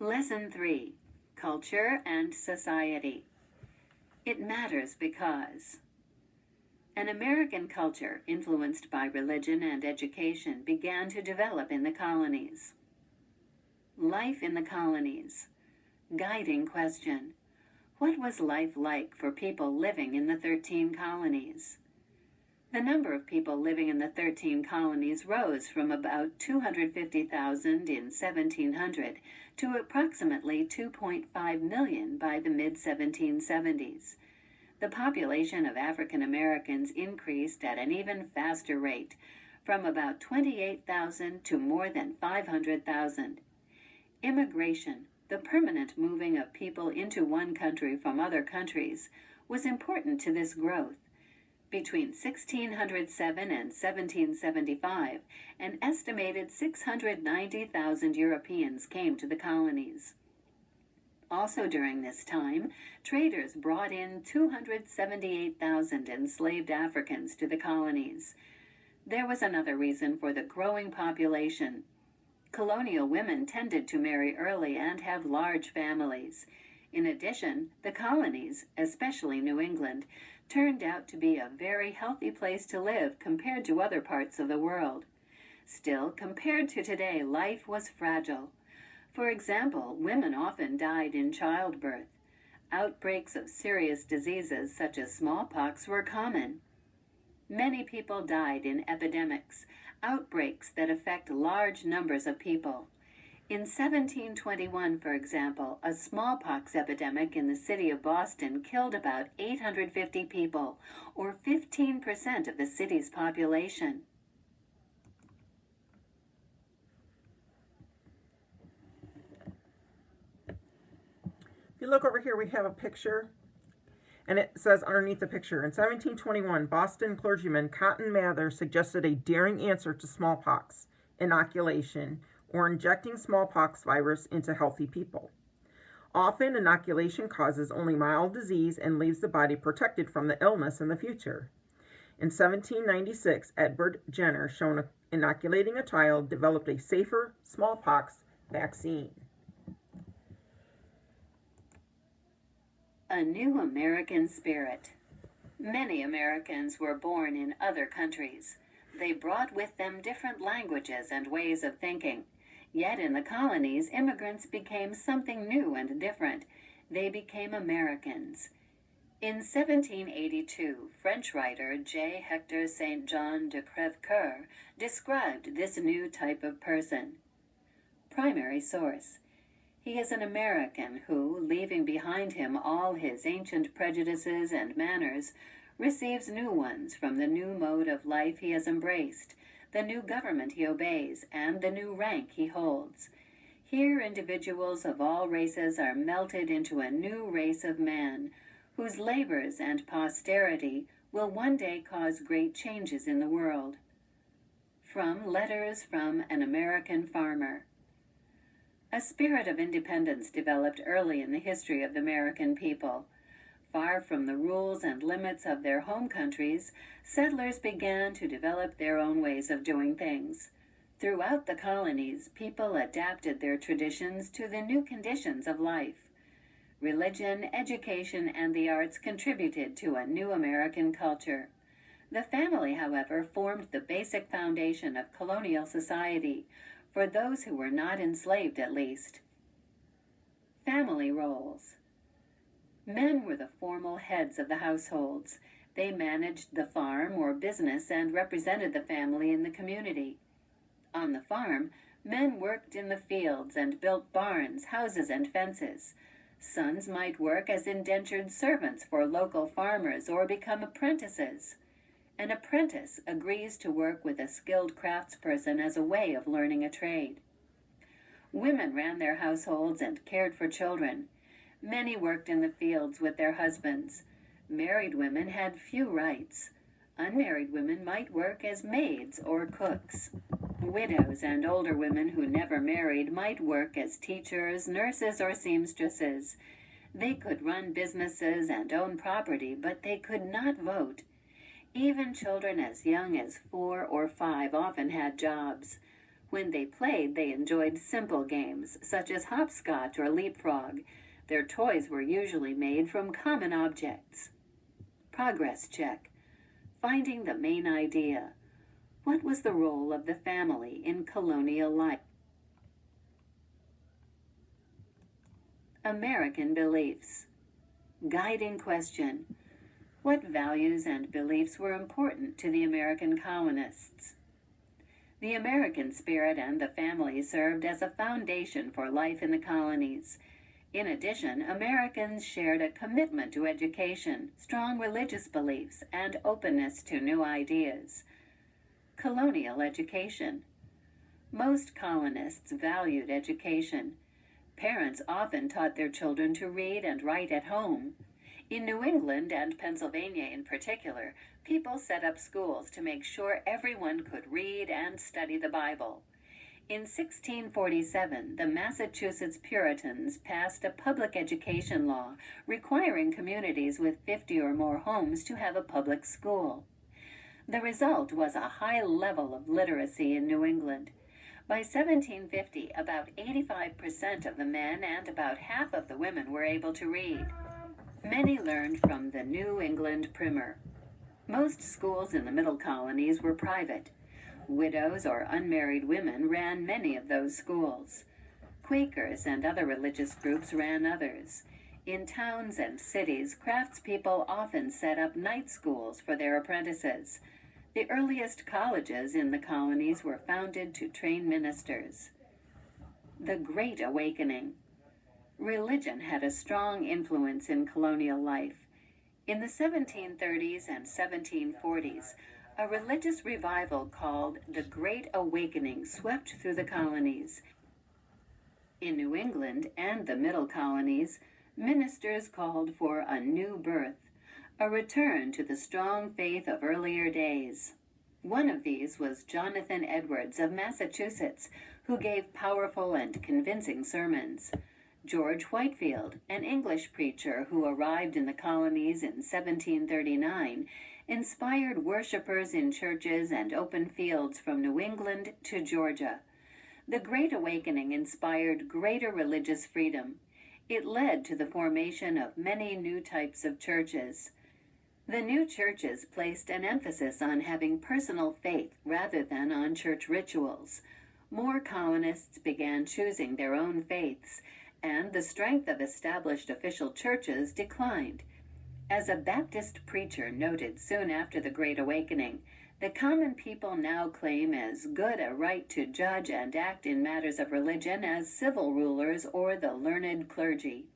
Lesson 3. Culture and Society. It matters because an American culture influenced by religion and education began to develop in the colonies. Life in the colonies. Guiding question. What was life like for people living in the 13 colonies? The number of people living in the 13 colonies rose from about 250,000 in 1700 to approximately 2.5 million by the mid-1770s. The population of African Americans increased at an even faster rate, from about 28,000 to more than 500,000. Immigration, the permanent moving of people into one country from other countries, was important to this growth. Between 1607 and 1775, an estimated 690,000 Europeans came to the colonies. Also during this time, traders brought in 278,000 enslaved Africans to the colonies. There was another reason for the growing population. Colonial women tended to marry early and have large families. In addition, the colonies, especially New England, turned out to be a very healthy place to live compared to other parts of the world. Still, compared to today, life was fragile. For example, women often died in childbirth. Outbreaks of serious diseases such as smallpox were common. Many people died in epidemics, outbreaks that affect large numbers of people. In 1721, for example, a smallpox epidemic in the city of Boston killed about 850 people, or 15% of the city's population. If you look over here, we have a picture, and it says underneath the picture, in 1721, Boston clergyman Cotton Mather suggested a daring answer to smallpox, inoculation, or injecting smallpox virus into healthy people. Often, inoculation causes only mild disease and leaves the body protected from the illness in the future. In 1796, Edward Jenner, shown inoculating a child, developed a safer smallpox vaccine. A new American spirit. Many Americans were born in other countries. They brought with them different languages and ways of thinking. Yet in the colonies, immigrants became something new and different. They became Americans. In 1782, French writer J. Hector St. John de Crèvecoeur described this new type of person. Primary source. He is an American who, leaving behind him all his ancient prejudices and manners, receives new ones from the new mode of life he has embraced, the new government he obeys, and the new rank he holds. Here individuals of all races are melted into a new race of man, whose labors and posterity will one day cause great changes in the world. From Letters from an American Farmer. A spirit of independence developed early in the history of the American people. Far from the rules and limits of their home countries, settlers began to develop their own ways of doing things. Throughout the colonies, people adapted their traditions to the new conditions of life. Religion, education, and the arts contributed to a new American culture. The family, however, formed the basic foundation of colonial society, for those who were not enslaved at least. Family roles. Men were the formal heads of the households. They managed the farm or business and represented the family in the community. On the farm, men worked in the fields and built barns, houses, and fences. Sons might work as indentured servants for local farmers or become apprentices. An apprentice agrees to work with a skilled craftsperson as a way of learning a trade. Women ran their households and cared for children. Many worked in the fields with their husbands. Married women had few rights. Unmarried women might work as maids or cooks. Widows and older women who never married might work as teachers, nurses, or seamstresses. They could run businesses and own property, but they could not vote. Even children as young as 4 or 5 often had jobs. When they played, they enjoyed simple games, such as hopscotch or leapfrog. Their toys were usually made from common objects. Progress check. Finding the main idea. What was the role of the family in colonial life? American beliefs. Guiding question. What values and beliefs were important to the American colonists? The American spirit and the family served as a foundation for life in the colonies. In addition, Americans shared a commitment to education, strong religious beliefs, and openness to new ideas. Colonial education. Most colonists valued education. Parents often taught their children to read and write at home. In New England and Pennsylvania in particular, people set up schools to make sure everyone could read and study the Bible. In 1647, the Massachusetts Puritans passed a public education law requiring communities with 50 or more homes to have a public school. The result was a high level of literacy in New England. By 1750, about 85% of the men and about half of the women were able to read. Many learned from the New England Primer. Most schools in the middle colonies were private. Widows or unmarried women ran many of those schools. Quakers and other religious groups ran others. In towns and cities, craftspeople often set up night schools for their apprentices. The earliest colleges in the colonies were founded to train ministers. The Great Awakening. Religion had a strong influence in colonial life. In the 1730s and 1740s, a religious revival called the Great Awakening swept through the colonies. In New England and the middle colonies, ministers called for a new birth, a return to the strong faith of earlier days. One of these was Jonathan Edwards of Massachusetts, who gave powerful and convincing sermons. George Whitefield, an English preacher who arrived in the colonies in 1739, inspired worshippers in churches and open fields from New England to Georgia. The Great Awakening inspired greater religious freedom. It led to the formation of many new types of churches. The new churches placed an emphasis on having personal faith rather than on church rituals. More colonists began choosing their own faiths, and the strength of established official churches declined. As a Baptist preacher noted soon after the Great Awakening, the common people now claim as good a right to judge and act in matters of religion as civil rulers or the learned clergy.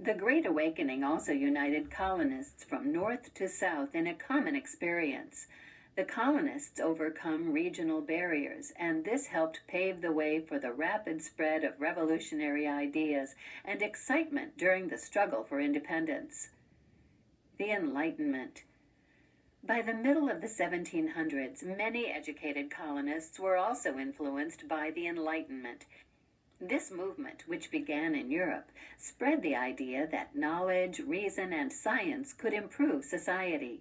The Great Awakening also united colonists from north to south in a common experience. The colonists overcome regional barriers, and this helped pave the way for the rapid spread of revolutionary ideas and excitement during the struggle for independence. The Enlightenment. By the middle of the 1700s, many educated colonists were also influenced by the Enlightenment. This movement, which began in Europe, spread the idea that knowledge, reason, and science could improve society.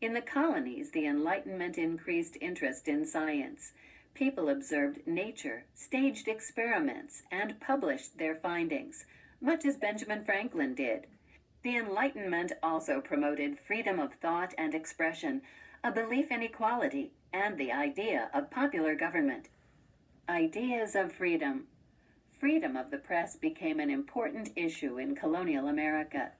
In the colonies, the Enlightenment increased interest in science. People observed nature, staged experiments, and published their findings, much as Benjamin Franklin did. The Enlightenment also promoted freedom of thought and expression, a belief in equality, and the idea of popular government. Ideas of freedom. Freedom of the press became an important issue in colonial America.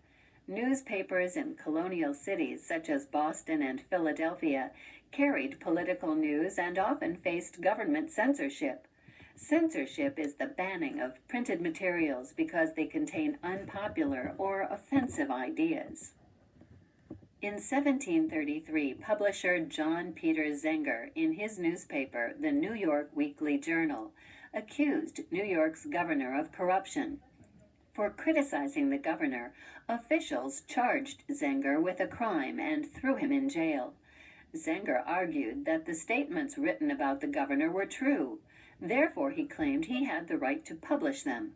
Newspapers in colonial cities such as Boston and Philadelphia carried political news and often faced government censorship. Censorship is the banning of printed materials because they contain unpopular or offensive ideas. In 1733, publisher John Peter Zenger, in his newspaper, the New York Weekly Journal, accused New York's governor of corruption. For criticizing the governor, officials charged Zenger with a crime and threw him in jail. Zenger argued that the statements written about the governor were true. Therefore, he claimed he had the right to publish them.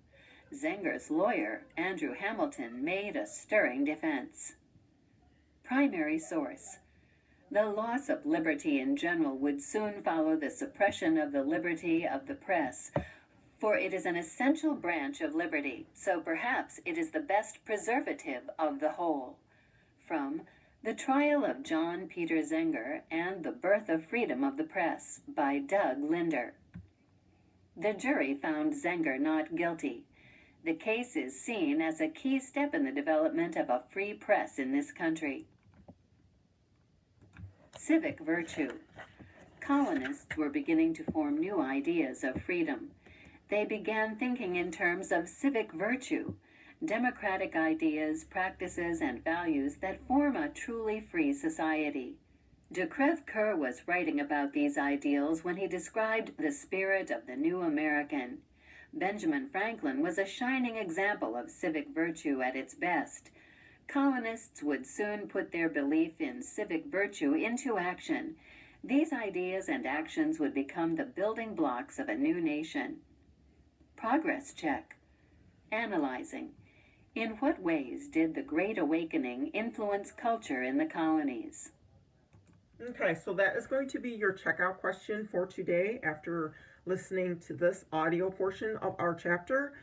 Zenger's lawyer, Andrew Hamilton, made a stirring defense. Primary source. The loss of liberty in general would soon follow the suppression of the liberty of the press, for it is an essential branch of liberty, so perhaps it is the best preservative of the whole. From The Trial of John Peter Zenger and the Birth of Freedom of the Press by Doug Linder. The jury found Zenger not guilty. The case is seen as a key step in the development of a free press in this country. Civic virtue. Colonists were beginning to form new ideas of freedom. They began thinking in terms of civic virtue, democratic ideas, practices, and values that form a truly free society. De Crèvecoeur was writing about these ideals when he described the spirit of the new American. Benjamin Franklin was a shining example of civic virtue at its best. Colonists would soon put their belief in civic virtue into action. These ideas and actions would become the building blocks of a new nation. Progress check. Analyzing. In what ways did the Great Awakening influence culture in the colonies? Okay, so that is going to be your checkout question for today after listening to this audio portion of our chapter.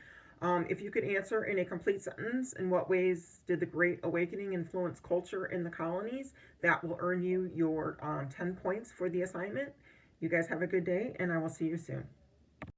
If you could answer in a complete sentence, in what ways did the Great Awakening influence culture in the colonies, that will earn you your 10 points for the assignment. You guys have a good day, and I will see you soon.